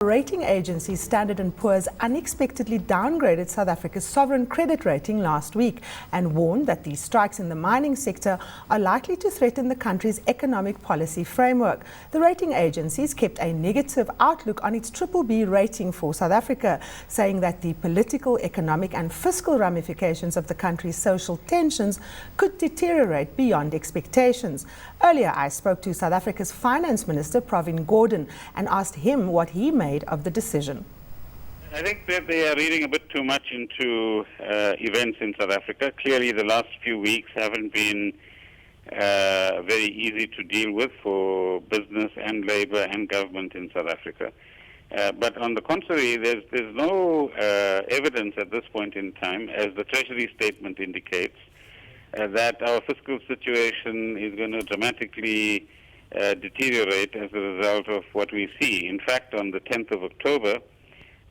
Rating agency Standard & Poor's unexpectedly downgraded South Africa's sovereign credit rating last week and warned that these strikes in the mining sector are likely to threaten the country's economic policy framework. The rating agencies kept a negative outlook on its BBB rating for South Africa, saying that the political, economic and fiscal ramifications of the country's social tensions could deteriorate beyond expectations. Earlier, I spoke to South Africa's Finance Minister Pravin Gordhan and asked him what he made of the decision. I think that they are reading a bit too much into events in South Africa. Clearly, the last few weeks haven't been very easy to deal with for business and labor and government in South Africa. But on the contrary, there's no evidence at this point in time, as the Treasury statement indicates, that our fiscal situation is going to dramatically deteriorate as a result of what we see. In fact, on the 10th of October,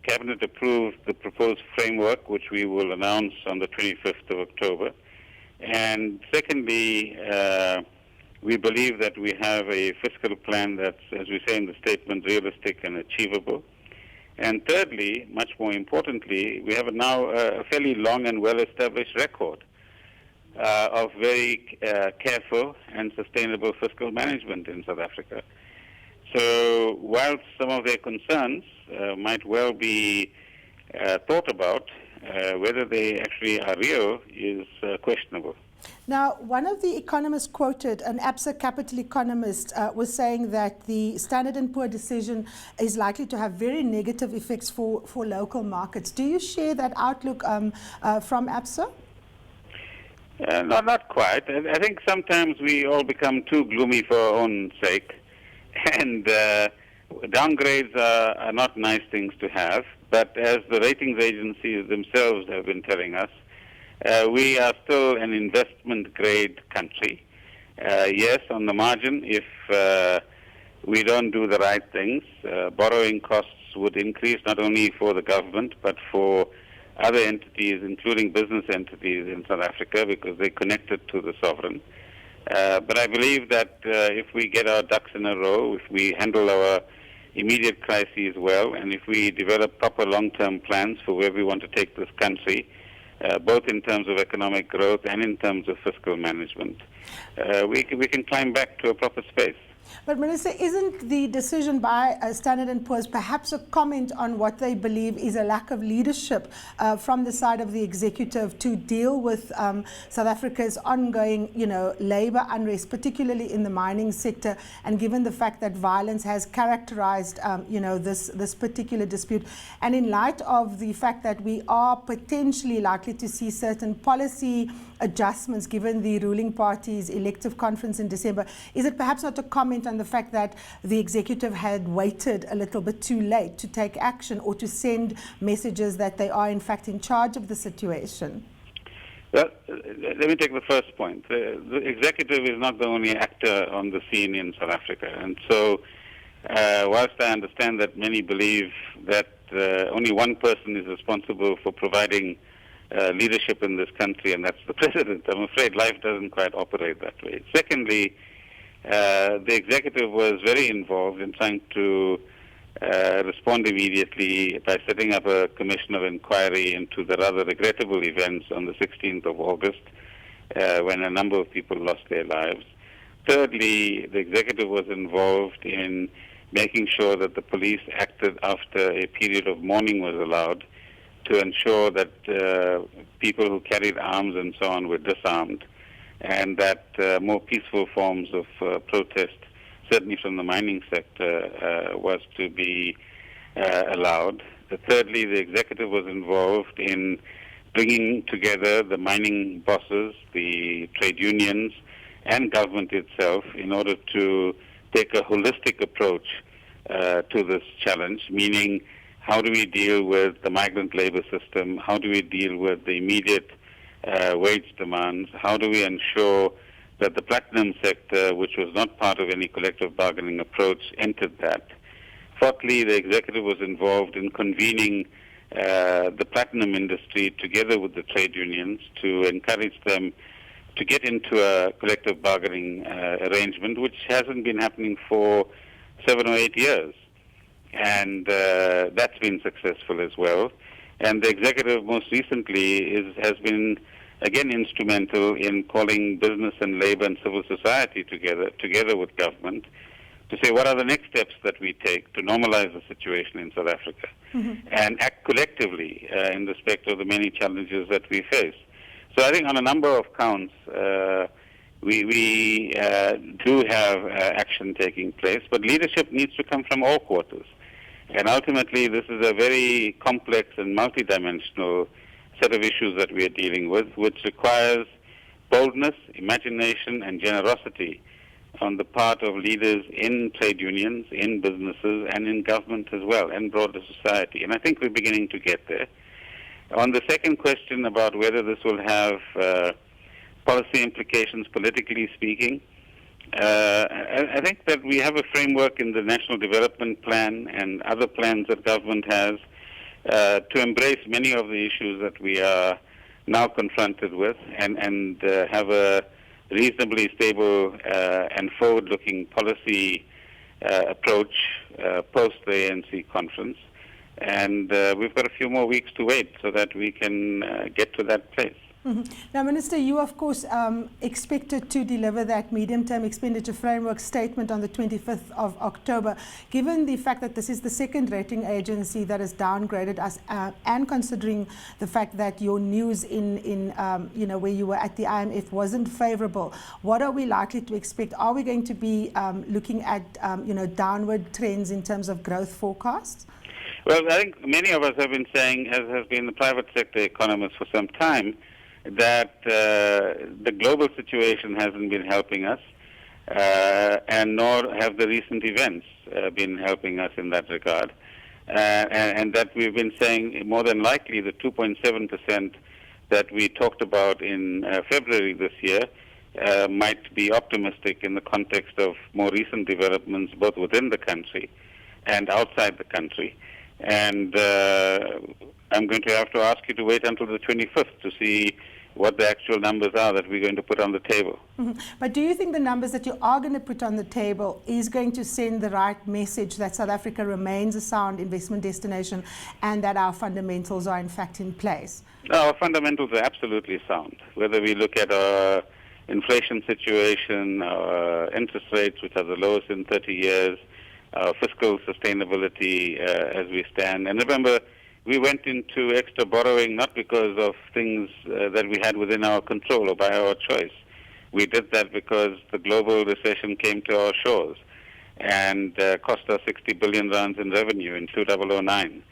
Cabinet approved the proposed framework, which we will announce on the 25th of October. And secondly, we believe that we have a fiscal plan that's, as we say in the statement, realistic and achievable. And thirdly, much more importantly, we have now a fairly long and well-established record of very careful and sustainable fiscal management in South Africa. So whilst some of their concerns might well be thought about, whether they actually are real is questionable. Now, one of the economists quoted, an ABSA capital economist, was saying that the Standard & Poor decision is likely to have very negative effects for local markets. Do you share that outlook from ABSA? No, not quite. I think sometimes we all become too gloomy for our own sake, and downgrades are not nice things to have. But as the ratings agencies themselves have been telling us, we are still an investment-grade country. Yes, on the margin, if we don't do the right things, borrowing costs would increase not only for the government, but for other entities, including business entities in South Africa, because they're connected to the sovereign. But I believe that if we get our ducks in a row, if we handle our immediate crises well, and if we develop proper long-term plans for where we want to take this country, both in terms of economic growth and in terms of fiscal management, we can climb back to a proper space. But Minister, isn't the decision by Standard & Poor's perhaps a comment on what they believe is a lack of leadership from the side of the executive to deal with South Africa's ongoing, labor unrest, particularly in the mining sector, and given the fact that violence has characterized, this particular dispute, and in light of the fact that we are potentially likely to see certain policy adjustments given the ruling party's elective conference in December, is it perhaps not a comment on the fact that the executive had waited a little bit too late to take action or to send messages that they are in fact in charge of the situation? Well, let me take the first point. The executive is not the only actor on the scene in South Africa. And so, whilst I understand that many believe that only one person is responsible for providing leadership in this country, and that's the president, I'm afraid life doesn't quite operate that way. Secondly, the executive was very involved in trying to respond immediately by setting up a commission of inquiry into the rather regrettable events on the 16th of August, when a number of people lost their lives. Thirdly, the executive was involved in making sure that the police acted after a period of mourning was allowed to ensure that people who carried arms and so on were disarmed, and that more peaceful forms of protest, certainly from the mining sector, was to be allowed. Thirdly, the executive was involved in bringing together the mining bosses, the trade unions, and government itself in order to take a holistic approach to this challenge, meaning how do we deal with the migrant labor system? How do we deal with the immediate wage demands? How do we ensure that the platinum sector, which was not part of any collective bargaining approach, entered that? Fourthly, the executive was involved in convening the platinum industry together with the trade unions to encourage them to get into a collective bargaining arrangement, which hasn't been happening for 7 or 8 years. and that's been successful as well. And the executive most recently has been, again, instrumental in calling business and labor and civil society together with government to say what are the next steps that we take to normalize the situation in South Africa and act collectively in respect of the many challenges that we face. So I think on a number of counts, we do have action taking place, but leadership needs to come from all quarters. And ultimately, this is a very complex and multidimensional set of issues that we are dealing with, which requires boldness, imagination, and generosity on the part of leaders in trade unions, in businesses, and in government as well, and broader society. And I think we're beginning to get there. On the second question about whether this will have policy implications, politically speaking, I think that we have a framework in the National Development Plan and other plans that government has to embrace many of the issues that we are now confronted with and have a reasonably stable and forward-looking policy approach post the ANC conference. And we've got a few more weeks to wait so that we can get to that place. Now, Minister, you, of course, expected to deliver that medium-term expenditure framework statement on the 25th of October. Given the fact that this is the second rating agency that has downgraded us, and considering the fact that your news in where you were at the IMF wasn't favorable, what are we likely to expect? Are we going to be looking at downward trends in terms of growth forecasts? Well, I think many of us have been saying, as has been the private sector economists for some time, that the global situation hasn't been helping us, and nor have the recent events been helping us in that regard. And that we've been saying more than likely the 2.7% that we talked about in February this year might be optimistic in the context of more recent developments both within the country and outside the country. And I'm going to have to ask you to wait until the 25th to see what the actual numbers are that we're going to put on the table. But do you think the numbers that you are going to put on the table is going to send the right message that South Africa remains a sound investment destination and that our fundamentals are in fact in place? No, our fundamentals are absolutely sound. Whether we look at our inflation situation, our interest rates, which are the lowest in 30 years, our fiscal sustainability as we stand. And remember, we went into extra borrowing not because of things that we had within our control or by our choice. We did that because the global recession came to our shores and cost us 60 billion rands in revenue in 2009.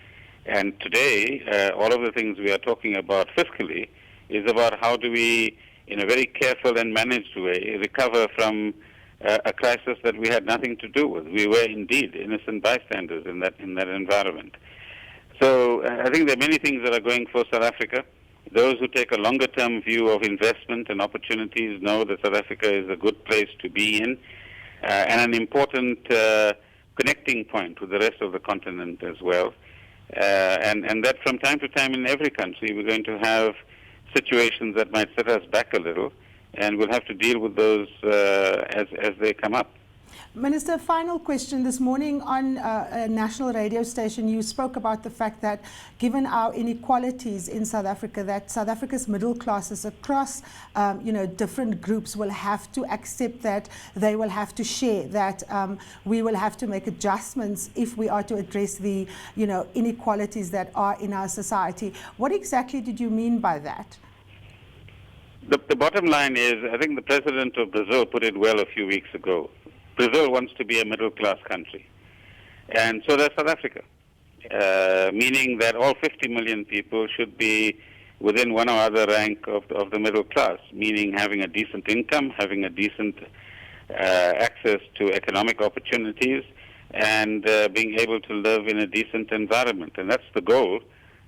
And today, all of the things we are talking about fiscally is about how do we, in a very careful and managed way, recover from a crisis that we had nothing to do with. We were indeed innocent bystanders in that environment. So I think there are many things that are going for South Africa. Those who take a longer-term view of investment and opportunities know that South Africa is a good place to be in and an important connecting point with the rest of the continent as well. And that from time to time in every country we're going to have situations that might set us back a little, and we'll have to deal with those as they come up. Minister, final question. This morning on a national radio station, you spoke about the fact that given our inequalities in South Africa, that South Africa's middle classes across different groups will have to accept that they will have to share, that we will have to make adjustments if we are to address the inequalities that are in our society. What exactly did you mean by that? The bottom line is, I think the president of Brazil put it well a few weeks ago. Brazil wants to be a middle-class country, and so does South Africa, meaning that all 50 million people should be within one or other rank of the middle class, meaning having a decent income, having a decent access to economic opportunities, and being able to live in a decent environment. And that's the goal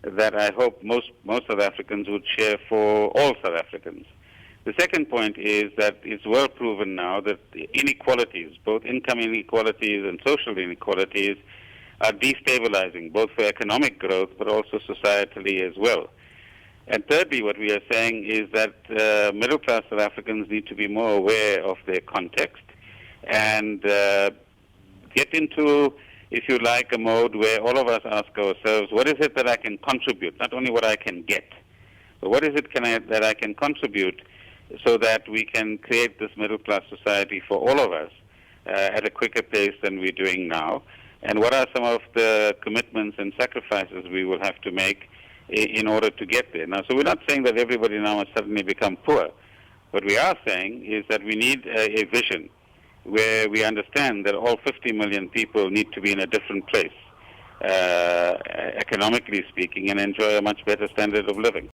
that I hope most South Africans would share for all South Africans. The second point is that it's well proven now that inequalities, both income inequalities and social inequalities, are destabilizing, both for economic growth but also societally as well. And thirdly, what we are saying is that middle-class South Africans need to be more aware of their context and get into if you like, a mode where all of us ask ourselves, what is it that I can contribute? Not only what I can get, but what is it that I can contribute so that we can create this middle-class society for all of us at a quicker pace than we're doing now? And what are some of the commitments and sacrifices we will have to make in order to get there? Now, so we're not saying that everybody now must suddenly become poor. What we are saying is that we need a vision where we understand that all 50 million people need to be in a different place, economically speaking, and enjoy a much better standard of living.